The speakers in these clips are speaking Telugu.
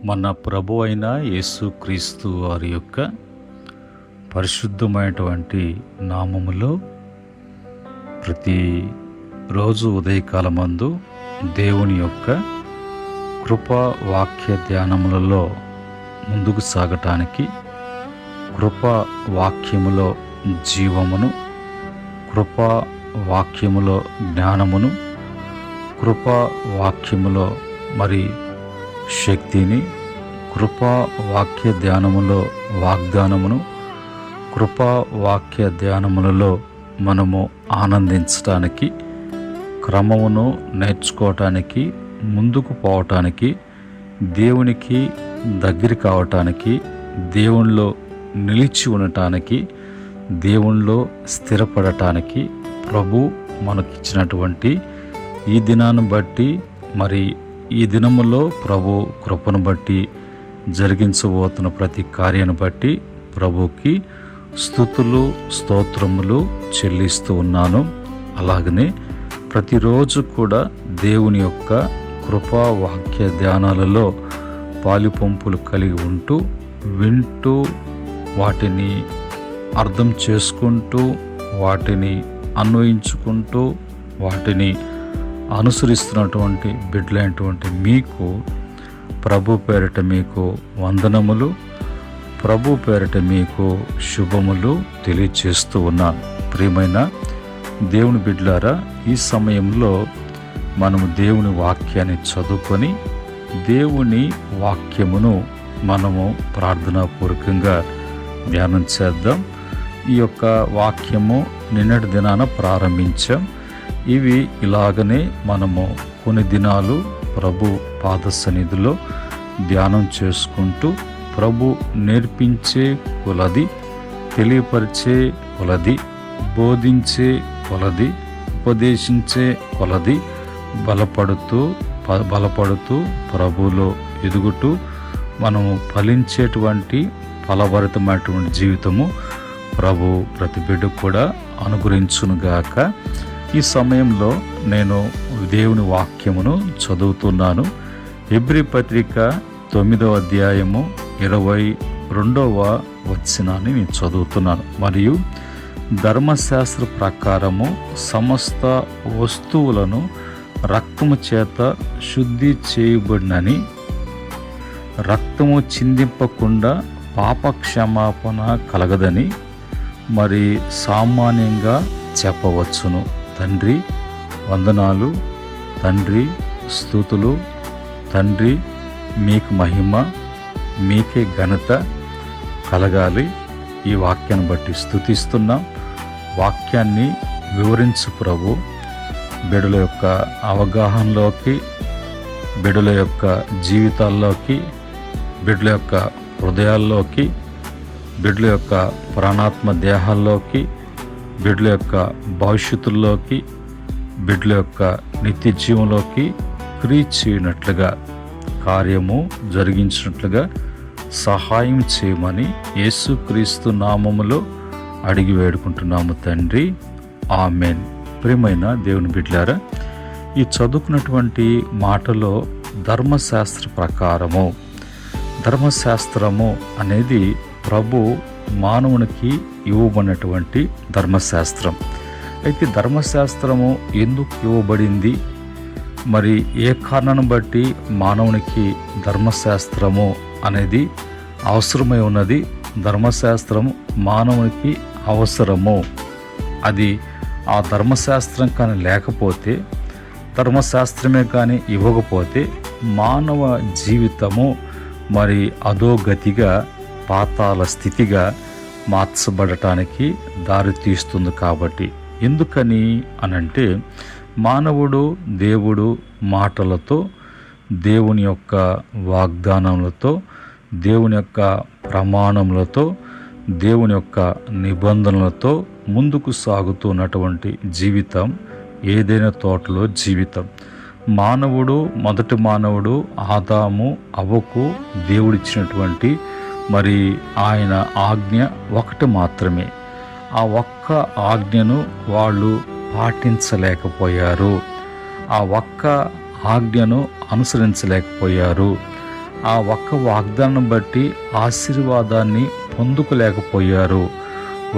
మన ప్రభు అయిన యేసుక్రీస్తు వారి యొక్క పరిశుద్ధమైనటువంటి నామములో ప్రతి రోజు ఉదయకాలమందు దేవుని యొక్క కృపా వాక్య ధ్యానములలో ముందుకు సాగటానికి కృపా వాక్యములో జీవమును, కృపా వాక్యములో జ్ఞానమును, కృపా వాక్యములో మరి శక్తిని, కృపా వాక్య ధ్యానములో వాగ్దానమును, కృపా వాక్య ధ్యానములలో మనము ఆనందించటానికి, క్రమమును నేర్చుకోవటానికి, ముందుకు పోవటానికి, దేవునికి దగ్గర కావటానికి, దేవునిలో నిలిచి ఉండటానికి, దేవునిలో స్థిరపడటానికి ప్రభు మనకిచ్చినటువంటి ఈ దినాన్ని బట్టి మరి ఈ దినములో ప్రభు కృపను బట్టి జరిగించబోతున్న ప్రతి కార్యాన్ని బట్టి ప్రభుకి స్తుతులు స్తోత్రములు చెల్లిస్తూ ఉన్నాను. అలాగనే ప్రతిరోజు కూడా దేవుని యొక్క కృపా వాక్య ధ్యానాలలో పాలుపంపులు కలిగి ఉంటూ వింటూ వాటిని అర్థం చేసుకుంటూ వాటిని అన్వయించుకుంటూ వాటిని అనుసరిస్తున్నటువంటి బిడ్డలైనటువంటి మీకు ప్రభు పేరిట మీకు వందనములు, ప్రభు పేరిట మీకు శుభములు తెలియచేస్తూ ఉన్నాను. ప్రియమైన దేవుని బిడ్డలారా, ఈ సమయంలో మనము దేవుని వాక్యాన్ని చదువుకొని దేవుని వాక్యమును మనము ప్రార్థనాపూర్వకంగా ధ్యానం చేద్దాం. ఈ యొక్క వాక్యము నిన్నటి దినాన ప్రారంభించాం. ఇవి ఇలాగనే మనము కొన్ని దినాలు ప్రభు పాద సన్నిధిలో ధ్యానం చేసుకుంటూ ప్రభు నేర్పించే కొలది, తెలియపరిచే కొలది, బోధించే కొలది, ఉపదేశించే కొలది బలపడుతూ ప్రభులో ఎదుగుతూ మనము ఫలించేటువంటి ఫలభరితమైనటువంటి జీవితము ప్రభు ప్రతి బిడ్డకు కూడా అనుగ్రహించునుగాక. ఈ సమయంలో నేను దేవుని వాక్యమును చదువుతున్నాను. హెబ్రీ పత్రిక 9వ అధ్యాయము 22వ వచనాన్ని నేను చదువుతున్నాను. మరియు ధర్మశాస్త్ర ప్రకారము సమస్త వస్తువులను రక్తము చేత శుద్ధి చేయబడినని, రక్తము చిందింపకుండా పాప క్షమాపణ కలగదని మరి సామాన్యంగా చెప్పవచ్చును. తండ్రి వందనాలు, తండ్రి స్తుతులు, తండ్రి మీకు మహిమ, మీకే ఘనత కలగాలి. ఈ వాక్యాన్ని బట్టి స్తుతిస్తున్నాం. వాక్యాన్ని వివరించు ప్రభు. బిడ్డల యొక్క అవగాహనలోకి, బిడ్డల యొక్క జీవితాల్లోకి, బిడ్డల యొక్క హృదయాల్లోకి, బిడ్డల యొక్క ప్రాణాత్మ దేహాల్లోకి, బిడ్డల యొక్క భవిష్యత్తుల్లోకి, బిడ్డల యొక్క నిత్య జీవంలోకి క్రియ చేయనట్లుగా, కార్యము జరిగించినట్లుగా సహాయం చేయమని యేసుక్రీస్తు నామములో అడిగి వేడుకుంటున్నాము తండ్రి, ఆమెన్. ప్రియమైన దేవుని బిడ్డలారా, ఈ చదువుకున్నటువంటి మాటలో ధర్మశాస్త్ర ప్రకారము, ధర్మశాస్త్రము అనేది ప్రభు మానవునికి ఇవ్వబడినటువంటి ధర్మశాస్త్రం. అయితే ధర్మశాస్త్రము ఎందుకు ఇవ్వబడింది, మరి ఏ కారణాన్ని బట్టి మానవునికి ధర్మశాస్త్రము అనేది అవసరమై ఉన్నది, ధర్మశాస్త్రము మానవునికి అవసరము, అది ఆ ధర్మశాస్త్రం కానీ లేకపోతే, ధర్మశాస్త్రమే కానీ ఇవ్వకపోతే మానవ జీవితము మరి అధోగతిగా, పాతాళ స్థితిగా మార్చబడటానికి దారి తీస్తుంది. కాబట్టి ఎందుకని అనంటే, మానవుడు దేవుడు మాటలతో, దేవుని యొక్క వాగ్దానములతో, దేవుని యొక్క ప్రమాణములతో, దేవుని యొక్క నిబంధనలతో ముందుకు సాగుతున్నటువంటి జీవితం ఏదైనా తోటలో జీవితం. మొదటి మానవుడు ఆదాము అవ్వకు దేవుడిచ్చినటువంటి మరి ఆయన ఆజ్ఞ ఒకటి మాత్రమే. ఆ ఒక్క ఆజ్ఞను వాళ్ళు పాటించలేకపోయారు. ఆ ఒక్క ఆజ్ఞను అనుసరించలేకపోయారు. ఆ ఒక్క వాగ్దానం బట్టి ఆశీర్వాదాన్ని పొందుకోలేకపోయారు.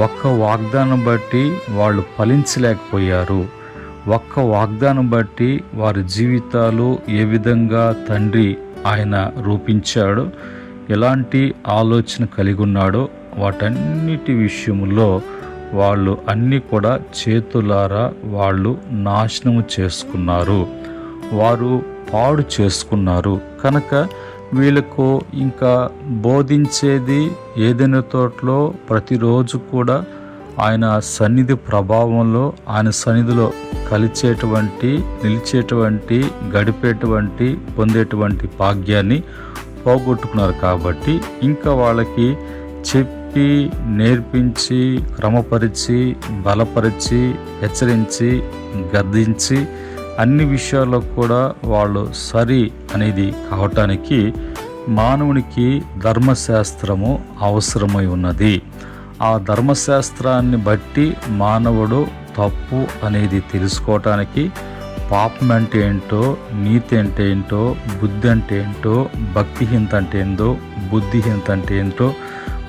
ఒక్క వాగ్దానం బట్టి వాళ్ళు ఫలించలేకపోయారు. ఒక్క వాగ్దానం బట్టి వారి జీవితాలు ఏ విధంగా తండ్రి ఆయన రూపించాడో, ఎలాంటి ఆలోచన కలిగి ఉన్నాడో వాటన్నిటి విషయంలో వాళ్ళు అన్నీ కూడా చేతులారా వాళ్ళు నాశనము చేసుకున్నారు, వారు పాడు చేసుకున్నారు. కనుక వీళ్ళకు ఇంకా బోధించేది ఏదైనా తోటలో ప్రతిరోజు కూడా ఆయన సన్నిధి ప్రభావంలో, ఆయన సన్నిధిలో కలిచేటువంటి, నిలిచేటువంటి, గడిపేటువంటి, పొందేటువంటి భాగ్యాన్ని పోగొట్టుకున్నారు. కాబట్టి ఇంకా వాళ్ళకి చెప్పి, నేర్పించి, క్రమపరిచి, బలపరిచి, హెచ్చరించి, గద్దించి అన్ని విషయాల్లో కూడా వాళ్ళు సరి అనేది కావటానికి మానవునికి ధర్మశాస్త్రము అవసరమై ఉన్నది. ఆ ధర్మశాస్త్రాన్ని బట్టి మానవుడు తప్పు అనేది తెలుసుకోవటానికి, పాపం అంటే ఏంటో, నీతి అంటే ఏంటో, బుద్ధి అంటే ఏంటో, భక్తిహీనత అంటే ఏందో, బుద్ధిహీనత అంటే ఏంటో,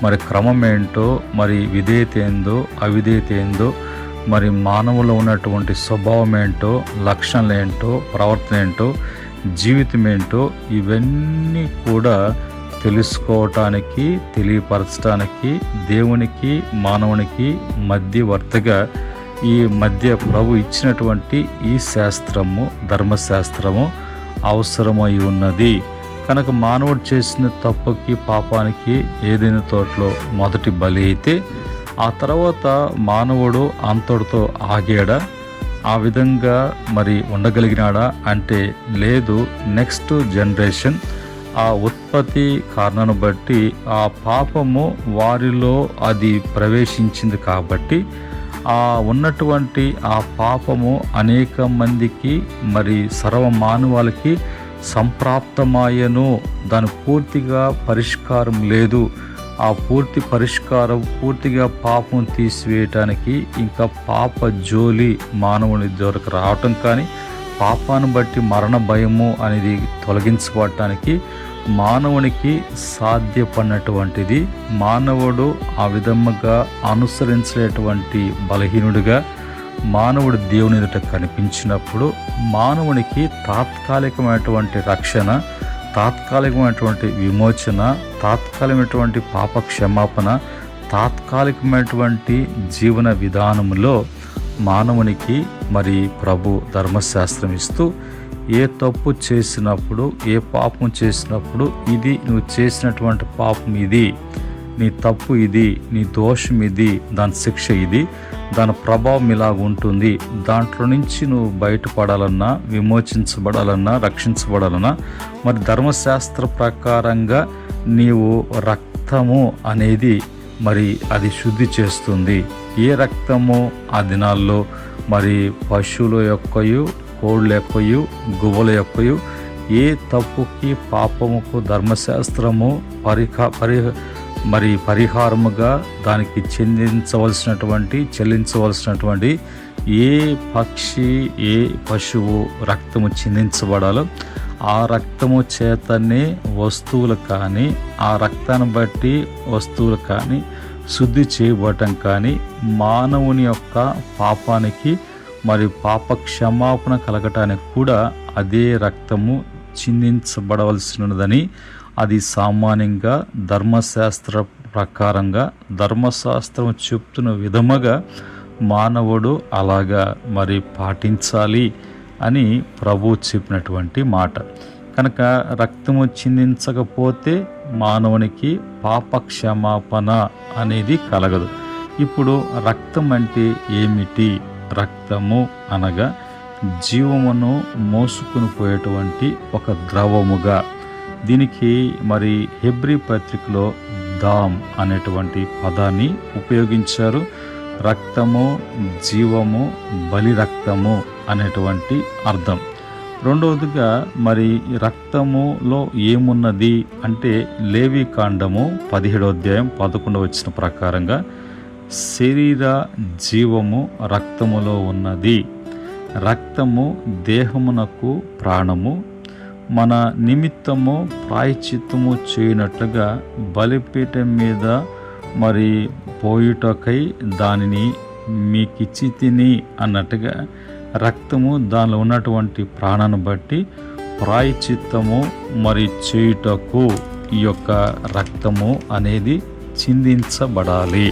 మరి క్రమం ఏంటో, మరి విధేయత ఏందో, అవిధేయత ఏందో, మరి మానవులో ఉన్నటువంటి స్వభావం ఏంటో, లక్షణాలు ఏంటో, ప్రవర్తన ఏంటో, జీవితం ఏంటో, ఇవన్నీ కూడా తెలుసుకోవటానికి, తెలియపరచడానికి దేవునికి మానవునికి మధ్యవర్తిగా ఈ మధ్య ప్రభు ఇచ్చినటువంటి ఈ శాస్త్రము, ధర్మశాస్త్రము అవసరమై ఉన్నది. కనుక మానవుడు చేసిన తప్పుకి, పాపానికి ఏదైనా తోటలో మొదటి బలి అయితే ఆ తర్వాత మానవుడు అంతటితో ఆగాడా? ఆ విధంగా మరి ఉండగలిగినాడా అంటే లేదు. నెక్స్ట్ జనరేషన్ ఆ ఉత్పత్తి కారణాన్ని బట్టి ఆ పాపము వారిలో అది ప్రవేశించింది. కాబట్టి ఆ ఉన్నటువంటి ఆ పాపము అనేక మందికి, మరి సర్వ మానవాళికి సంప్రాప్తమాయను. దాని పూర్తిగా పరిష్కారం లేదు. ఆ పూర్తి పరిష్కారం, పూర్తిగా పాపం తీసివేయటానికి ఇంకా పాప జోలి మానవుని దొరకు రావటం కానీ, పాపాన్ని బట్టి మరణ భయము అనేది తొలగించబడటానికి మానవునికి సాధ్యపడినటువంటిది. మానవుడు ఆ విధముగా అనుసరించేటువంటి బలహీనుడిగా మానవుడు దేవుని ఎదుట కనిపించినప్పుడు మానవునికి తాత్కాలికమైనటువంటి రక్షణ, తాత్కాలికమైనటువంటి విమోచన, తాత్కాలికమైనటువంటి పాప క్షమాపణ, తాత్కాలికమైనటువంటి జీవన విధానంలో మానవునికి మరి ప్రభు ధర్మశాస్త్రం ఇస్తూ, ఏ తప్పు చేసినప్పుడు, ఏ పాపం చేసినప్పుడు, ఇది నువ్వు చేసినటువంటి పాపం ఇది, నీ తప్పు ఇది, నీ దోషం ఇది, దాని శిక్ష ఇది, దాని ప్రభావం ఇలాగ ఉంటుంది, దాంట్లో నుంచి నువ్వు బయటపడాలన్నా, విమోచించబడాలన్నా, రక్షించబడాలన్నా మరి ధర్మశాస్త్ర ప్రకారంగా నీవు రక్తము అనేది మరి అది శుద్ధి చేస్తుంది. ఏ రక్తము ఆ దినాల్లో మరి పశువుల యొక్కయు, కోళ్ళ యొక్కయు, గువ్వల యొక్కయు ఏ తప్పుకి, పాపముకు ధర్మశాస్త్రము పరిహారముగా దానికి చెల్లించవలసినటువంటి ఏ పక్షి, ఏ పశువు రక్తము చిందించబడాలో ఆ రక్తము చేతనే వస్తువులు కానీ, ఆ రక్తాన్ని బట్టి వస్తువులు కానీ శుద్ధి చేయబడటం కానీ, మానవుని యొక్క పాపానికి మరి పాప క్షమాపణ కలగటానికి కూడా అదే రక్తము చిందించబడవలసినదని, అది సామాన్యంగా ధర్మశాస్త్ర ప్రకారంగా ధర్మశాస్త్రం చెప్తున్న విధముగా మానవుడు అలాగా మరి పాటించాలి అని ప్రభు చెప్పినటువంటి మాట. కనుక రక్తము చిందించకపోతే మానవునికి పాప క్షమాపణ అనేది కలగదు. ఇప్పుడు రక్తం అంటే ఏమిటి? రక్తము అనగా జీవమును మోసుకుని పోయేటువంటి ఒక ద్రవముగా, దీనికి మరి హెబ్రీ పత్రికలో దామ్ అనేటువంటి పదాన్ని ఉపయోగించారు. రక్తము, జీవము, బలి రక్తము అనేటువంటి అర్థం. రెండవదిగా మరి రక్తములో ఏమున్నది అంటే లేవి కాండము 17వ అధ్యాయం 11వ వచనం ప్రకారంగా శరీర జీవము రక్తములో ఉన్నది. రక్తము దేహమునకు ప్రాణము, మన నిమిత్తము ప్రాయశ్చిత్తము చేయనట్లుగా బలిపీఠం మీద మరి పోయుటకై దానిని మీకిచ్చి తిని అన్నట్టుగా రక్తము దానిలో ఉన్నటువంటి ప్రాణాన్ని బట్టి ప్రాయశ్చిత్తము మరి చేయుటకు ఈ యొక్క రక్తము అనేది చిందించబడాలి.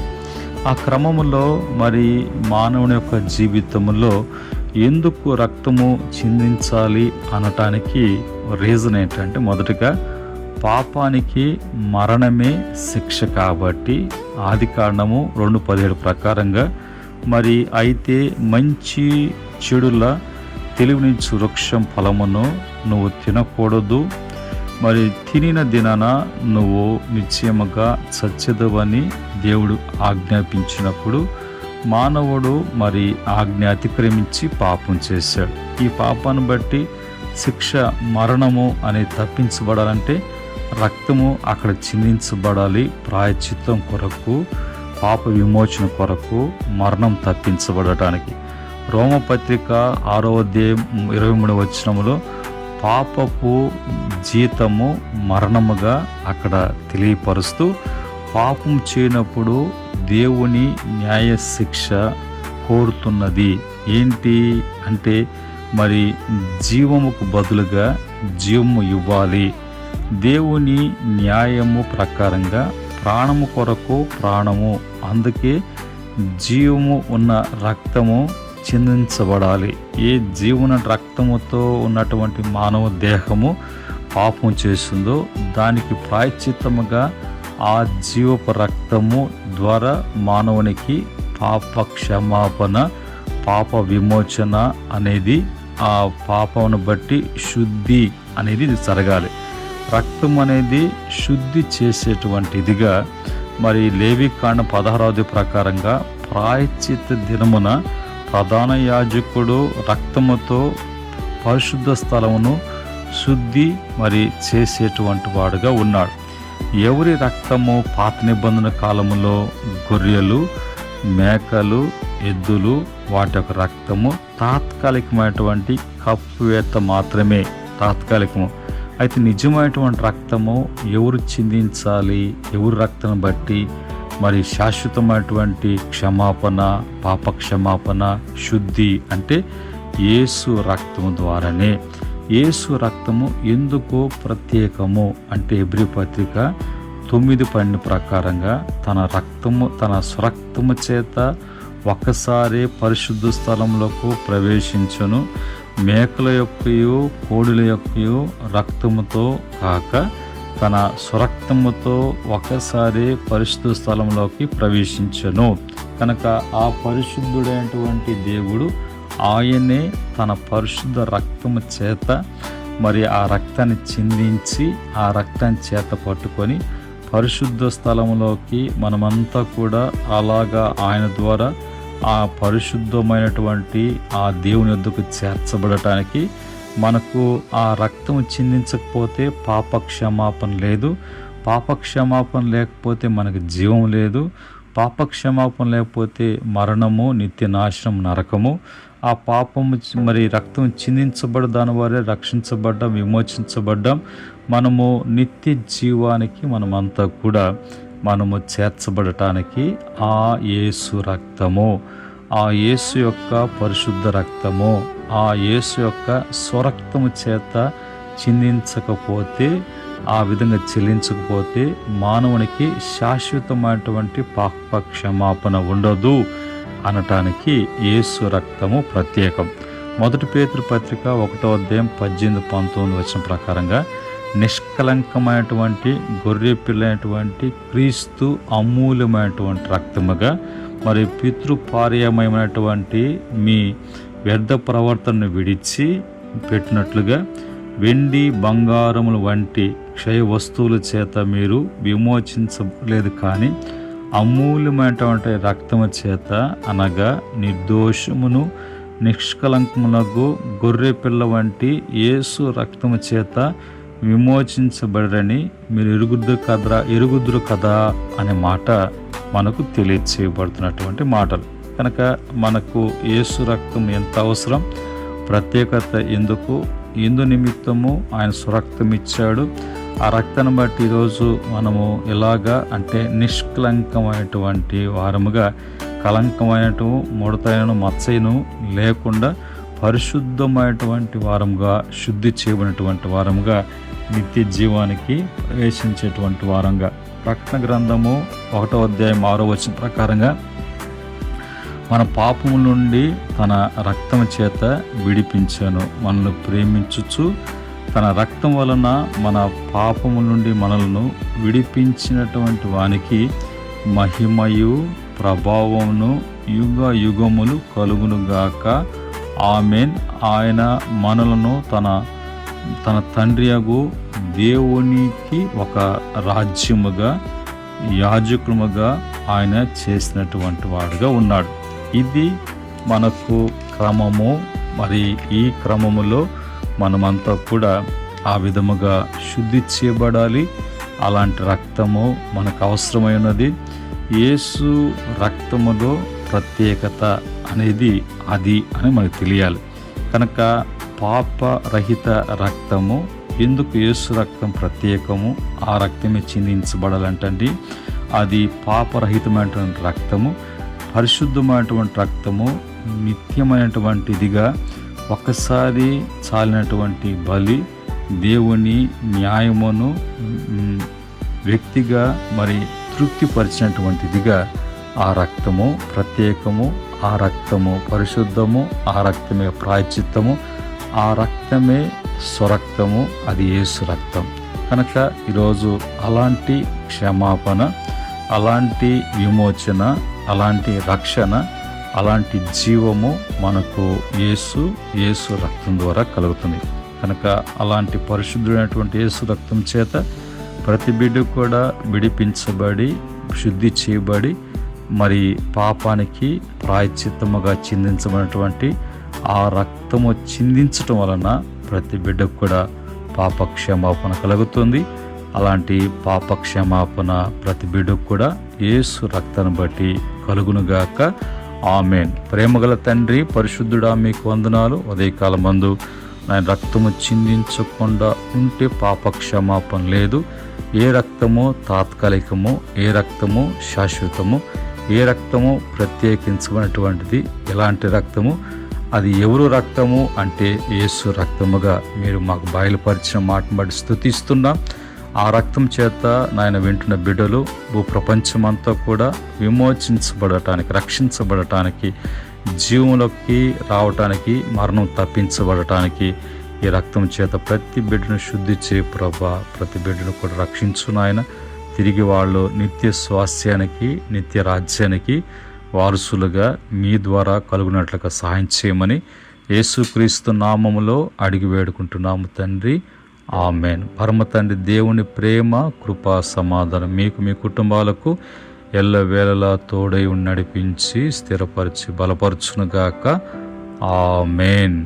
ఆ క్రమములో మరి మానవుని యొక్క జీవితంలో ఎందుకు రక్తము చిందించాలి అనటానికి రీజన్ ఏంటంటే, మొదటగా పాపానికి మరణమే శిక్ష కాబట్టి ఆదికాండము 2:17 ప్రకారంగా మరి అయితే మంచి చెడుల తెలివినిచ్చు వృక్షం ఫలమును నువ్వు తినకూడదు, మరి తినిన దినాన నువ్వు నిశ్చయముగా చచ్చెదవని దేవుడు ఆజ్ఞాపించినప్పుడు మానవుడు మరి ఆజ్ఞ అతిక్రమించి పాపం చేశాడు. ఈ పాపాన్ని బట్టి శిక్ష మరణము అనేది తప్పించబడాలంటే రక్తము అక్కడ చిందించబడాలి. ప్రాయశ్చిత్తం కొరకు, పాప విమోచన కొరకు, మరణం తప్పించబడటానికి. రోమపత్రిక 6:23 పాపపు జీతము మరణముగా అక్కడ తెలియపరుస్తూ, పాపం చేయనప్పుడు దేవుని న్యాయ శిక్ష కోరుతున్నది ఏంటి అంటే, మరి జీవముకు బదులుగా జీవము ఇవ్వాలి. దేవుని న్యాయము ప్రకారంగా ప్రాణము కొరకు ప్రాణము, అందుకే జీవము ఉన్న రక్తము చిందించబడాలి. ఏ జీవన రక్తముతో ఉన్నటువంటి మానవ దేహము పాపం చేస్తుందో దానికి ప్రాయశ్చిత్తముగా ఆ జీవపు రక్తము ద్వారా మానవునికి పాప క్షమాపణ, పాప విమోచన అనేది, ఆ పాపమును బట్టి శుద్ధి అనేది జరగాలి. రక్తం అనేది శుద్ధి చేసేటువంటిదిగా మరి లేవికాండం 16 ప్రకారంగా ప్రాయశ్చిత్త దినమున ప్రధాన యాజకుడు రక్తముతో పరిశుద్ధ స్థలమును శుద్ధి మరి చేసేటువంటి వాడుగా ఉన్నాడు. ఎవరి రక్తము పాత నిబంధన కాలములో గొర్రెలు, మేకలు, ఎద్దులు వాటి యొక్క రక్తము తాత్కాలికమైనటువంటి కప్పువేత మాత్రమే, తాత్కాలికము. అయితే నిజమైనటువంటి రక్తము ఎవరు చిందించాలి, ఎవరి రక్తం బట్టి మరి శాశ్వతమైనటువంటి క్షమాపణ, పాప క్షమాపణ, శుద్ధి అంటే యేసు రక్తము ద్వారానే. యేసు రక్తము ఎందుకు ప్రత్యేకము అంటే, హెబ్రీ పత్రిక 9:12 ప్రకారంగా తన రక్తము, తన స్వరక్తము చేత ఒక్కసారి పరిశుద్ధ స్థలములకు ప్రవేశించును. మేకల యొక్కయు కోడుల యొక్కయు రక్తముతో కాక తన స్వరక్తముతో ఒకసారి పరిశుద్ధ స్థలంలోకి ప్రవేశించను. కనుక ఆ పరిశుద్ధుడైనటువంటి దేవుడు ఆయనే తన పరిశుద్ధ రక్తము చేత మరి ఆ రక్తాన్ని చిందించి ఆ రక్తాన్ని చేత పట్టుకొని పరిశుద్ధ స్థలంలోకి మనమంతా కూడా అలాగా ఆయన ద్వారా ఆ పరిశుద్ధమైనటువంటి ఆ దేవుని వద్దకు చేర్చబడటానికి, మనకు ఆ రక్తం చిందించకపోతే పాప క్షమాపణ లేదు. పాప క్షమాపణ లేకపోతే మనకు జీవం లేదు. పాప క్షమాపణ లేకపోతే మరణము, నిత్య నాశనం, నరకము. ఆ పాపము మరి రక్తం చిందించబడ్డ దాని వారే రక్షించబడ్డాం, విమోచించబడ్డాం. మనము నిత్య జీవానికి మనమంతా కూడా మనము చేర్చబడటానికి ఆ యేసు రక్తము, ఆ యేసు యొక్క పరిశుద్ధ రక్తము, ఆ యేసు యొక్క స్వరక్తము చేత చిందించకపోతే, ఆ విధంగా చెల్లించకపోతే మానవునికి శాశ్వతమైనటువంటి పాప క్షమాపణ ఉండదు అనటానికి యేసు రక్తము ప్రత్యేకం. 1 పేతురు పత్రిక 1:18-19 ప్రకారంగా నిష్కలంకమైనటువంటి గొర్రె పిల్లైనటువంటి క్రీస్తు అమూల్యమైనటువంటి రక్తముగా మరి పితృపార్యమైనటువంటి మీ వ్యర్థ ప్రవర్తనను విడిచి పెట్టినట్లుగా వెండి బంగారముల వంటి క్షయ వస్తువుల చేత మీరు విమోచించలేదు, కానీ అమూల్యమైనటువంటి రక్తము చేత, అనగా నిర్దోషమును నిష్కలంకములకు గొర్రె పిల్ల వంటి యేసు రక్తము చేత విమోచించబడరని మీరు ఎరుగుదురు కదా అనే మాట మనకు తెలియచేయబడుతున్నటువంటి మాటలు. కనుక మనకు యేసు రక్తం ఎంత అవసరం, ప్రత్యేకత ఎందుకు, ఎందు నిమిత్తము ఆయన స్వరక్తం ఇచ్చాడు. ఆ రక్తాన్ని బట్టి ఈరోజు మనము ఎలాగా అంటే నిష్కలంకమైనటువంటి వారముగా, కలంకమైనటు ముడతైనను మచ్చైను లేకుండా పరిశుద్ధమైనటువంటి వారముగా, శుద్ధి చేయబడినటువంటి వారముగా, నిత్య జీవానికి ప్రవేశించేటువంటి వారంగా. ప్రకటన గ్రంథము 1వ అధ్యాయం 6వ వచనం ప్రకారంగా మన పాపము నుండి తన రక్తం చేత విడిపించాను. మనల్ని ప్రేమించుచు తన రక్తం వలన మన పాపము నుండి మనలను విడిపించినటువంటి వానికి మహిమయు ప్రభావమును యుగ యుగములు కలుగునుగాక. ఆమేన్. ఆయన మనలను తన తండ్రియగు దేవునికి ఒక రాజ్యముగా, యాజకులుగా ఆయన చేసినటువంటి వాడుగా ఉన్నాడు. ఇది మనకు క్రమము. మరి ఈ క్రమములో మనమంతా కూడా ఆ విధముగా శుద్ధి చేయబడాలి. అలాంటి రక్తము మనకు అవసరమైనది. యేసు రక్తములో ప్రత్యేకత అనేది అది అని మనకు తెలియాలి. కనుక పాపరహిత రక్తము, ఎందుకు యేసు రక్తం ప్రత్యేకము, ఆ రక్తమే చిందించబడాలంటండి. అది పాపరహితమైనటువంటి రక్తము, పరిశుద్ధమైనటువంటి రక్తము, నిత్యమైనటువంటిదిగా, ఒక్కసారి చాలినటువంటి బలి, దేవుని న్యాయమును వ్యక్తిగా మరి తృప్తిపరిచినటువంటిదిగా ఆ రక్తము ప్రత్యేకము, ఆ రక్తము పరిశుద్ధము, ఆ రక్తమే ప్రాయశ్చిత్తము, ఆ రక్తమే స్వరక్తము, అది యేసు రక్తం. కనుక ఈరోజు అలాంటి క్షమాపణ, అలాంటి విమోచన, అలాంటి రక్షణ, అలాంటి జీవము మనకు యేసు రక్తం ద్వారా కలుగుతుంది. కనుక అలాంటి పరిశుద్ధుడైనటువంటి యేసు రక్తం చేత ప్రతి బిడ్డ కూడా విడిపించబడి, శుద్ధి చేయబడి, మరి పాపానికి ప్రాయశ్చిత్తముగా చిందించబడినటువంటి ఆ రక్తము చిందించటం వలన ప్రతి బిడ్డకు కూడా పాప క్షమాపణ కలుగుతుంది. అలాంటి పాప క్షమాపణ ప్రతి బిడ్డకు కూడా యేసు రక్తాన్ని బట్టి కలుగునుగాక. ఆమేన్. ప్రేమగల తండ్రి, పరిశుద్ధుడా, మీకు వందనాలు. ఉదయకాలం మందు ఆయన రక్తము చిందించకుండా ఉంటే పాప క్షమాపణ లేదు. ఏ రక్తము తాత్కాలికము, ఏ రక్తము శాశ్వతము, ఏ రక్తము ప్రత్యేకించబడినటువంటిది. ఎలాంటి రక్తము, అది ఎవరు రక్తము అంటే యేసు రక్తముగా మీరు మాకు బయలుపరిచిన మాటను బట్టి స్తుతిస్తున్నాం. ఆ రక్తం చేత నాయన వింటున్న బిడ్డలు భూప్రపంచమంతా కూడా విమోచించబడటానికి, రక్షించబడటానికి, జీవంలోకి రావటానికి, మరణం తప్పించబడటానికి ఈ రక్తం చేత ప్రతి బిడ్డను శుద్ధి చేయ ప్రభా. ప్రతి బిడ్డను కూడా రక్షించు నాయన. తిరిగి వాళ్ళు నిత్య స్వాస్థ్యానికి, నిత్య రాజ్యానికి వారసులుగా మీ ద్వారా కలుగునట్లుగా సహాయం చేయమని యేసుక్రీస్తు నామములో అడిగి వేడుకుంటున్నాము తండ్రి. ఆమేన్. పరమ తండ్రి దేవుని ప్రేమ, కృపా, సమాధానం మీకు, మీ కుటుంబాలకు ఎల్లవేళలా తోడై నడిపించి స్థిరపరిచి బలపరచునుగాక. ఆమేన్.